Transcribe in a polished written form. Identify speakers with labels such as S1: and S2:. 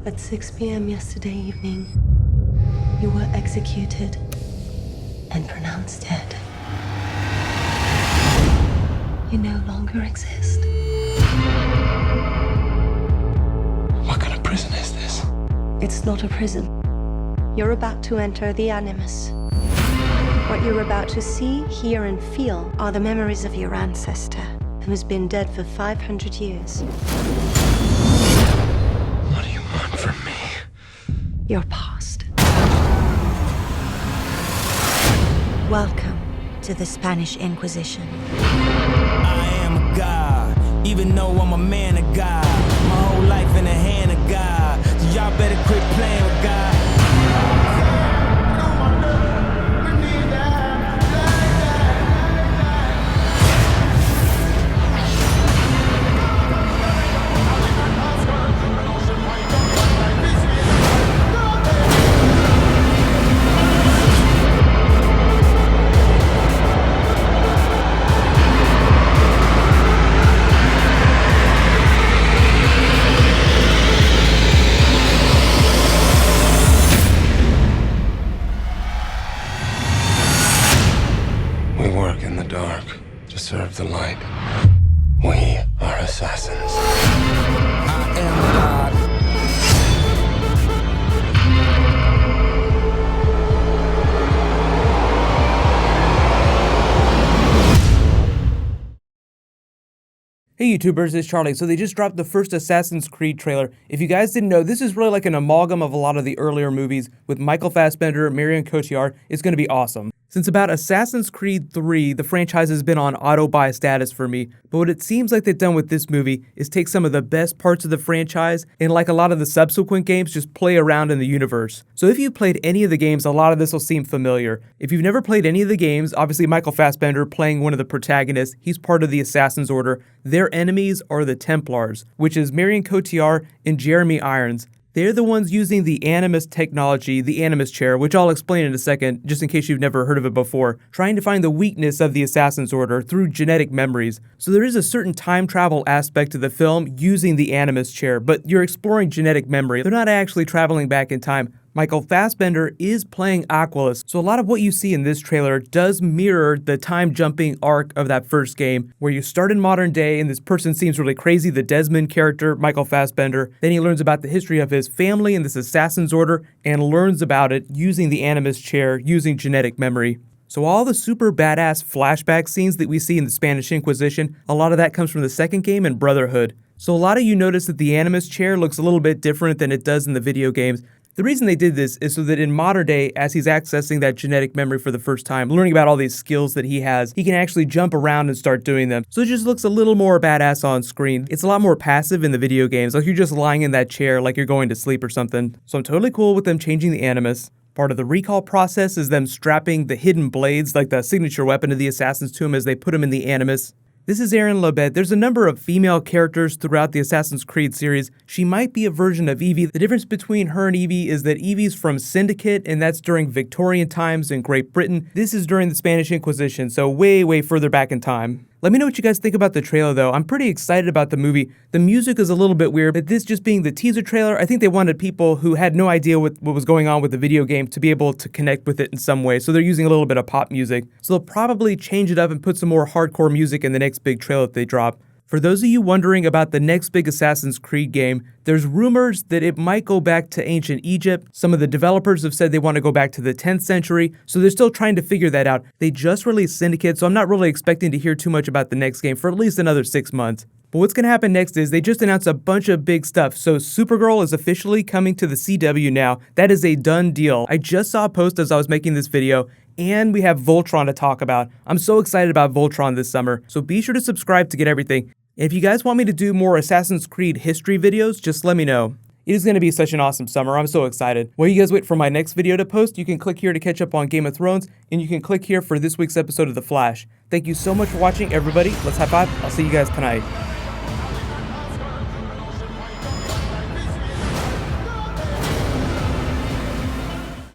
S1: At 6 p.m. yesterday evening, you were executed and pronounced dead. You no longer exist.
S2: What kind of prison is this?
S1: It's not a prison. You're about to enter the Animus. What you're about to see, hear, and feel are the memories of your ancestor, who has been dead for 500 years.
S2: What do you want from me?
S1: Your past.
S3: Welcome to the Spanish Inquisition.
S4: I am a god, even though I'm a man of God. My whole life in the hand of God. So y'all better quit playing with God.
S2: We work in the dark to serve the light. We are assassins.
S4: I am God.
S5: Hey YouTubers, it's Charlie. So they just dropped the first Assassin's Creed trailer. If you guys didn't know, this is really like an amalgam of a lot of the earlier movies with Michael Fassbender, Marion Cotillard. It's going to be awesome. Since about Assassin's Creed 3, the franchise has been on auto-buy status for me, but what it seems like they've done with this movie is take some of the best parts of the franchise and, like a lot of the subsequent games, just play around in the universe. So if you've played any of the games, a lot of this will seem familiar. If you've never played any of the games, obviously Michael Fassbender playing one of the protagonists, he's part of the Assassin's Order. Their enemies are the Templars, which is Marion Cotillard and Jeremy Irons. They're the ones using the Animus technology, the Animus chair, which I'll explain in a second, just in case you've never heard of it before, trying to find the weakness of the Assassin's Order through genetic memories. So there is a certain time travel aspect to the film using the Animus chair, but you're exploring genetic memory. They're not actually traveling back in time. Michael Fassbender is playing Aquilus, so a lot of what you see in this trailer does mirror the time-jumping arc of that first game, where you start in modern day and this person seems really crazy, the Desmond character, Michael Fassbender. Then he learns about the history of his family and this Assassin's Order, and learns about it using the Animus chair, using genetic memory. So all the super badass flashback scenes that we see in the Spanish Inquisition, a lot of that comes from the second game and Brotherhood. So a lot of you notice that the Animus chair looks a little bit different than it does in the video games. The reason they did this is so that in modern day, as he's accessing that genetic memory for the first time, learning about all these skills that he has, he can actually jump around and start doing them. So it just looks a little more badass on screen. It's a lot more passive in the video games, like you're just lying in that chair like you're going to sleep or something. So I'm totally cool with them changing the Animus. Part of the recall process is them strapping the hidden blades, like the signature weapon of the assassins, to him as they put him in the Animus. This is Erin Lebet. There's a number of female characters throughout the Assassin's Creed series. She might be a version of Evie. The difference between her and Evie is that Evie's from Syndicate, and that's during Victorian times in Great Britain. This is during the Spanish Inquisition, so way further back in time. Let me know what you guys think about the trailer though. I'm pretty excited about the movie. The music is a little bit weird, but this just being the teaser trailer, I think they wanted people who had no idea what was going on with the video game to be able to connect with it in some way. So they're using a little bit of pop music. So they'll probably change it up and put some more hardcore music in the next big trailer that they drop. For those of you wondering about the next big Assassin's Creed game, there's rumors that it might go back to ancient Egypt. Some of the developers have said they want to go back to the 10th century, so they're still trying to figure that out. They just released Syndicate, so I'm not really expecting to hear too much about the next game for at least another 6 months. But what's going to happen next is they just announced a bunch of big stuff. So Supergirl is officially coming to the CW now. That is a done deal. I just saw a post as I was making this video, and we have Voltron to talk about. I'm so excited about Voltron this summer, so be sure to subscribe to get everything. And if you guys want me to do more Assassin's Creed history videos, just let me know. It is going to be such an awesome summer. I'm so excited. While you guys wait for my next video to post, you can click here to catch up on Game of Thrones, and you can click here for this week's episode of The Flash. Thank you so much for watching, everybody. Let's high five. I'll see you guys tonight.